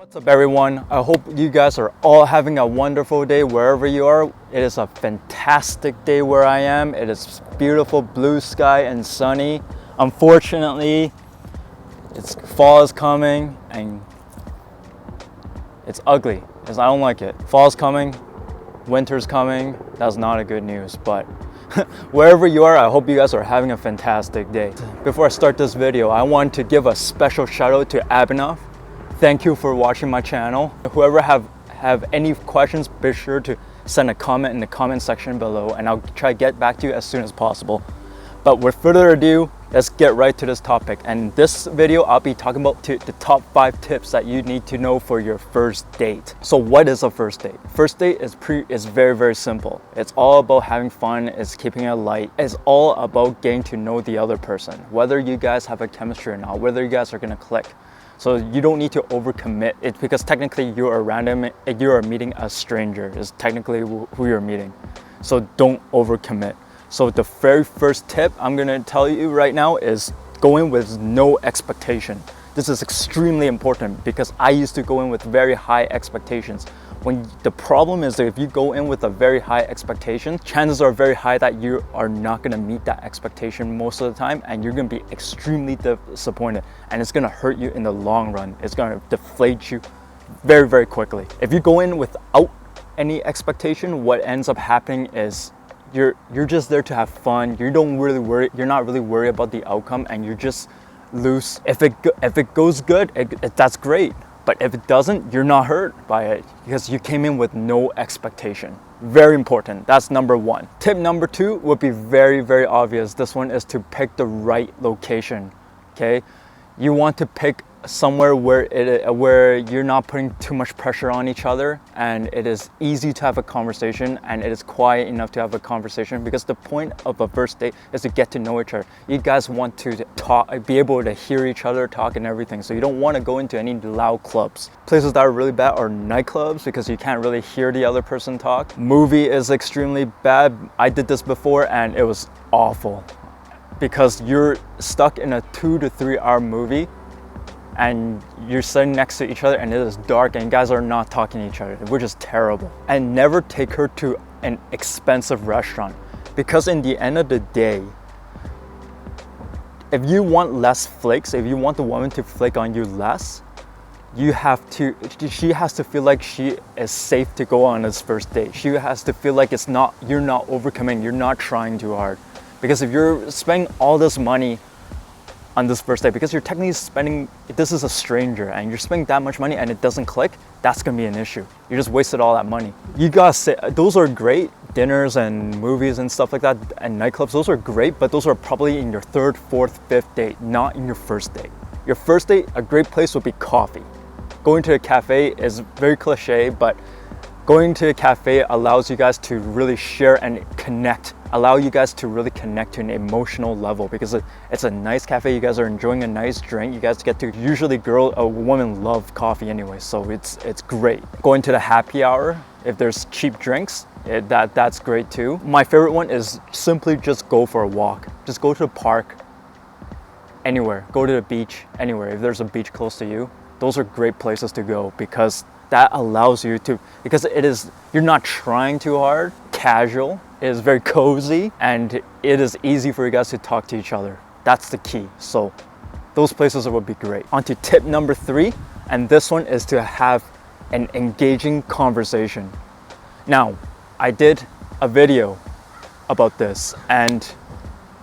What's up everyone? I hope you guys are all having a wonderful day wherever you are. It is a fantastic day where I am. It is beautiful blue sky and sunny. Unfortunately, fall is coming and it's ugly because I don't like it. Fall's coming, winter's coming. That's not a good news, but wherever you are, I hope you guys are having a fantastic day. Before I start this video, I want to give a special shout out to Abhinav. Thank you for watching my channel. Whoever have any questions, be sure to send a comment in the comment section below and I'll try to get back to you as soon as possible. But with further ado, let's get right to this topic. And this video, I'll be talking about the top 5 tips that you need to know for your first date. So what is a first date? First date is very, very simple. It's all about having fun, it's keeping it light. It's all about getting to know the other person, whether you guys have a chemistry or not, whether you guys are gonna click. So you don't need to overcommit it because technically you are meeting a stranger is technically who you're meeting. So don't overcommit. So the very first tip I'm gonna tell you right now is go in with no expectation. This is extremely important because I used to go in with very high expectations. When the problem is that if you go in with a very high expectation, chances are very high that you are not gonna meet that expectation most of the time and you're gonna be extremely disappointed and it's gonna hurt you in the long run. It's gonna deflate you very, very quickly. If you go in without any expectation, what ends up happening is you're just there to have fun. You're not really worried about the outcome and you're just loose. If it goes good, that's great. But if it doesn't, you're not hurt by it because you came in with no expectation. Very important. That's number 1. Tip number 2 would be very, very obvious. This one is to pick the right location. Okay, you want to pick somewhere where you're not putting too much pressure on each other and it is easy to have a conversation and it is quiet enough to have a conversation, because the point of a first date is to get to know each other. You guys want to talk, be able to hear each other talk and everything, so you don't want to go into any loud clubs. Places that are really bad are nightclubs because you can't really hear the other person talk. Movie is extremely bad. I did this before and it was awful because you're stuck in a 2 to 3 hour movie and you're sitting next to each other and it is dark and you guys are not talking to each other, which is terrible. And never take her to an expensive restaurant, because in the end of the day, if you want less flakes, if you want the woman to flake on you less, she has to feel like she is safe to go on this first date. She has to feel like you're not overcoming, you're not trying too hard. Because if you're spending all this money on this first date, because you're technically this is a stranger and you're spending that much money and it doesn't click, that's gonna be an issue. You just wasted all that money. You gotta say, those are great, dinners and movies and stuff like that and nightclubs, those are great, but those are probably in your 3rd, 4th, 5th date, not in your first date. Your first date, a great place would be coffee. Going to a cafe is very cliche, but going to a cafe allows you guys to really share and connect, allow you guys to really connect to an emotional level, because it's a nice cafe, you guys are enjoying a nice drink, you guys get to, usually women love coffee anyway, so it's great. Going to the happy hour, if there's cheap drinks, that's great too. My favorite one is simply just go for a walk. Just go to the park, anywhere, go to the beach, anywhere. If there's a beach close to you, those are great places to go because that allows you to, because you're not trying too hard, casual, it is very cozy, and it is easy for you guys to talk to each other. That's the key. So those places would be great. On to tip number 3, and this one is to have an engaging conversation. Now, I did a video about this and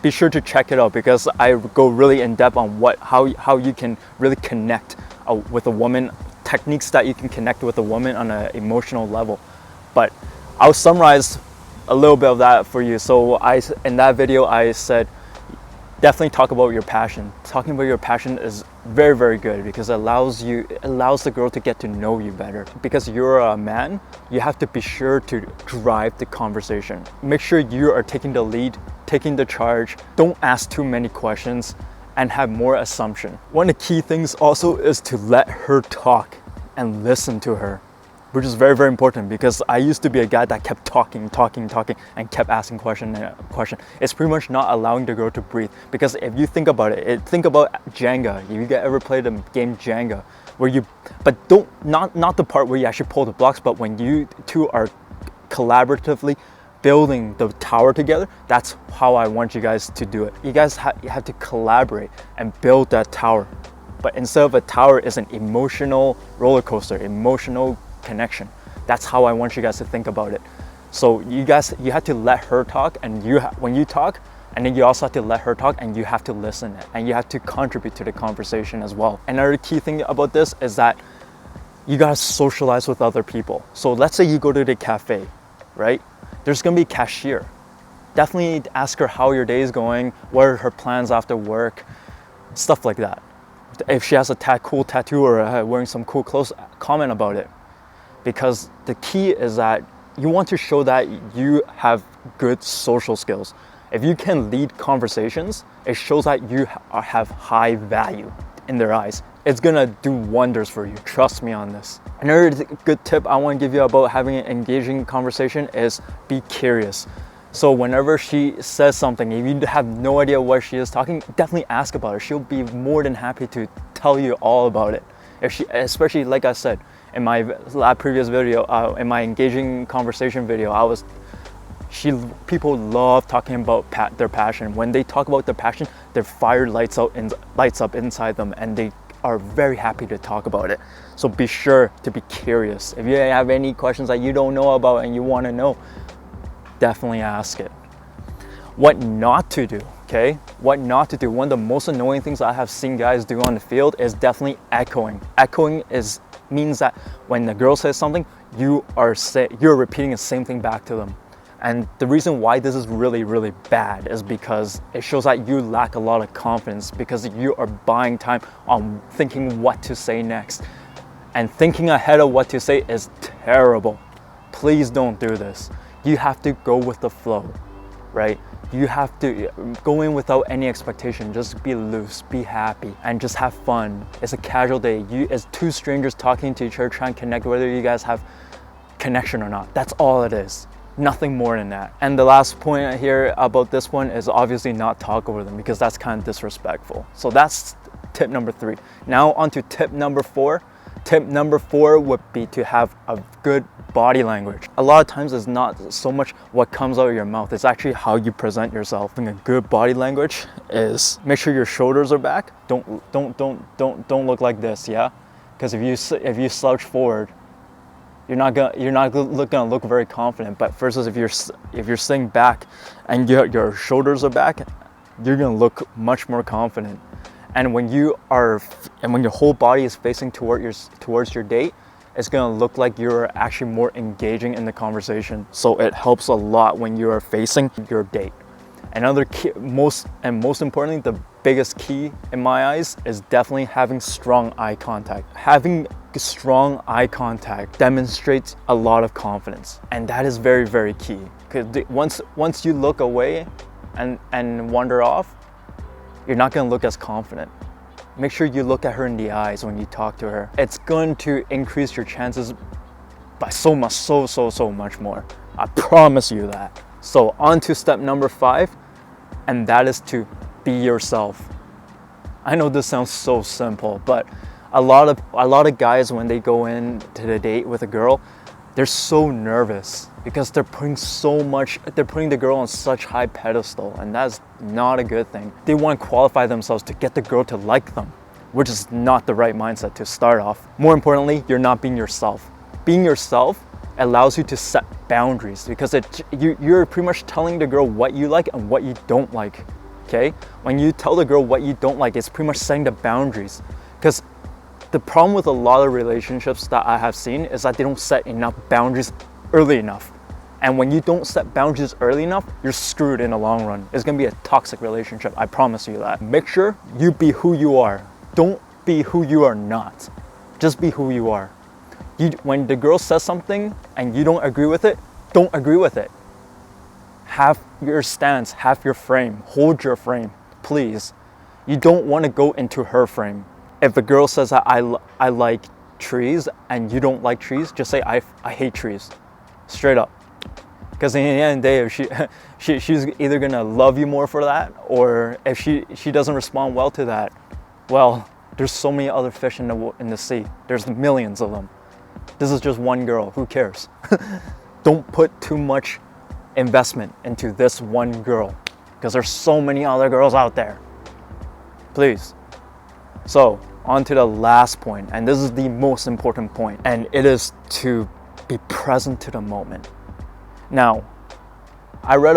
be sure to check it out because I go really in depth on how you can really connect with a woman, techniques that you can connect with a woman on an emotional level. But I'll summarize a little bit of that for you. So in that video I said definitely talk about your passion. Talking about your passion is very, very good because it allows the girl to get to know you better. Because you're a man, you have to be sure to drive the conversation. Make sure you are taking the lead, taking the charge. Don't ask too many questions and have more assumption. One of the key things also is to let her talk and listen to her. which is very, very important, because I used to be a guy that kept talking and kept asking question. It's pretty much not allowing the girl to breathe. Because if you think about it, think about Jenga. If you ever played the game Jenga, where you, but don't, not the part where you actually pull the blocks, but when you two are collaboratively building the tower together. That's how I want you guys to do it. You guys you have to collaborate and build that tower. But instead of a tower, is an emotional roller coaster, emotional connection. That's how I want you guys to think about it. So you have to let her talk, and when you talk, and then you also have to let her talk, and you have to listen, and you have to contribute to the conversation as well. Another key thing about this is that you gotta socialize with other people. So let's say you go to the cafe, right? There's gonna be a cashier. Definitely ask her how your day is going, what are her plans after work, stuff like that. If she has a cool tattoo or wearing some cool clothes, comment about it. Because the key is that you want to show that you have good social skills. If you can lead conversations, it shows that you have high value in their eyes. It's gonna do wonders for you, trust me on this. Another good tip I wanna give you about having an engaging conversation is be curious. So whenever she says something, if you have no idea what she is talking, definitely ask about it. She'll be more than happy to tell you all about it. Especially like I said, in my previous video, in my engaging conversation video, people love talking about their passion. When they talk about their passion, their fire lights up inside them, and they are very happy to talk about it. So be sure to be curious. If you have any questions that you don't know about and you want to know, definitely ask it. What not to do, okay? What not to do. One of the most annoying things I have seen guys do on the field is definitely echoing. Echoing means that when the girl says something, you're repeating the same thing back to them. And the reason why this is really, really bad is because it shows that you lack a lot of confidence, because you are buying time on thinking what to say next. And thinking ahead of what to say is terrible. Please don't do this. You have to go with the flow, right? You have to go in without any expectation. Just be loose, be happy, and just have fun. It's a casual day. It's two strangers talking to each other, trying to connect, whether you guys have connection or not. That's all it is. Nothing more than that. And the last point here about this one is obviously not talk over them, because that's kind of disrespectful. So that's tip number 3. Now on to tip number 4. Tip number 4 would be to have a good body language. A lot of times it's not so much what comes out of your mouth, it's actually how you present yourself. Having a good body language is make sure your shoulders are back. Don't look like this, yeah? Because if you slouch forward, you're not gonna look very confident. But versus if you're sitting back and your shoulders are back, you're gonna look much more confident. And when your whole body is facing towards your date, it's gonna look like you're actually more engaging in the conversation. So it helps a lot when you are facing your date. Another key, most importantly, the biggest key in my eyes is definitely having strong eye contact. Having strong eye contact demonstrates a lot of confidence, and that is very, very key. Because once you look away and wander off, you're not gonna look as confident. Make sure you look at her in the eyes when you talk to her. It's going to increase your chances by so much more. I promise you that. So on to step number 5, and that is to be yourself. I know this sounds so simple, but a lot of guys, when they go into the date with a girl, they're so nervous because they're putting the girl on such high pedestal, and that's not a good thing. They want to qualify themselves to get the girl to like them, which is not the right mindset to start off. More importantly, you're not being yourself. Being yourself allows you to set boundaries, because you're pretty much telling the girl what you like and what you don't like, okay? When you tell the girl what you don't like, it's pretty much setting the boundaries. Because the problem with a lot of relationships that I have seen is that they don't set enough boundaries early enough. And when you don't set boundaries early enough, you're screwed in the long run. It's gonna be a toxic relationship, I promise you that. Make sure you be who you are. Don't be who you are not. Just be who you are. When the girl says something and you don't agree with it, don't agree with it. Have your stance, have your frame, hold your frame, please. You don't wanna go into her frame. If a girl says that I like trees and you don't like trees, just say I hate trees, straight up. Because in the end of the day, if she's either gonna love you more for that, or if she doesn't respond well to that, well, There's so many other fish in the sea. There's millions of them. This is just one girl. Who cares? Don't put too much investment into this one girl, because there's so many other girls out there. Please. So on to the last point, and this is the most important point, and it is to be present to the moment. Now, I read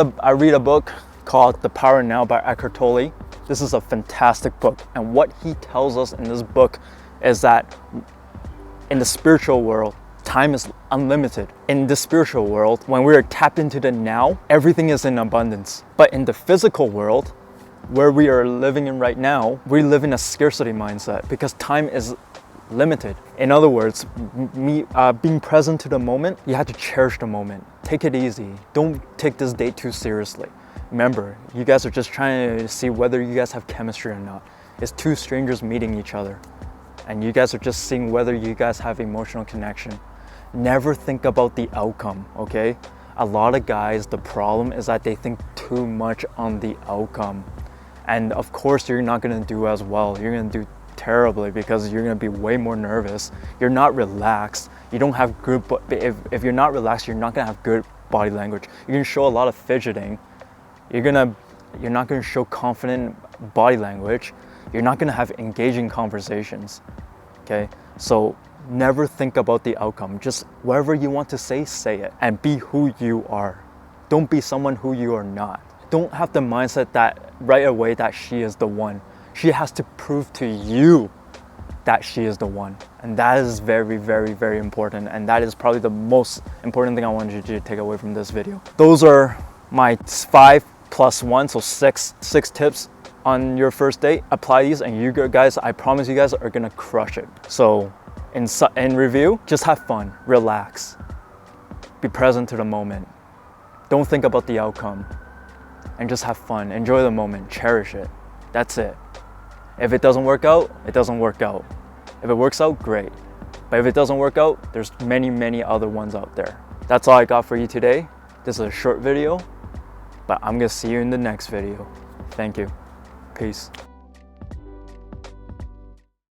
a book called The Power Now by Eckhart Tolle. This is a fantastic book, and what he tells us in this book is that in the spiritual world, time is unlimited. In the spiritual world, when we are tapped into the now, everything is in abundance. But in the physical world, where we are living in right now, we live in a scarcity mindset because time is limited. In other words, being present to the moment, you have to cherish the moment. Take it easy. Don't take this date too seriously. Remember, you guys are just trying to see whether you guys have chemistry or not. It's two strangers meeting each other, and you guys are just seeing whether you guys have emotional connection. Never think about the outcome, okay? A lot of guys, the problem is that they think too much on the outcome. And of course, you're not gonna do as well. You're gonna do terribly because you're gonna be way more nervous. You're not relaxed. You don't have good, if you're not relaxed, you're not gonna have good body language. You're gonna show a lot of fidgeting. You're not gonna show confident body language. You're not gonna have engaging conversations, okay? So never think about the outcome. Just whatever you want to say it, and be who you are. Don't be someone who you are not. Don't have the mindset that right away that she is the one. She has to prove to you that she is the one. And that is very, very, very important. And that is probably the most important thing I wanted you to take away from this video. Those are my 5 + 1, so six tips on your first date. Apply these and you guys, I promise you guys are gonna crush it. So in review, just have fun, relax, be present to the moment. Don't think about the outcome, and just have fun, enjoy the moment, cherish it. That's it. If it doesn't work out, it doesn't work out. If it works out, great. But if it doesn't work out, there's many, many other ones out there. That's all I got for you today. This is a short video, but I'm gonna see you in the next video. Thank you. Peace.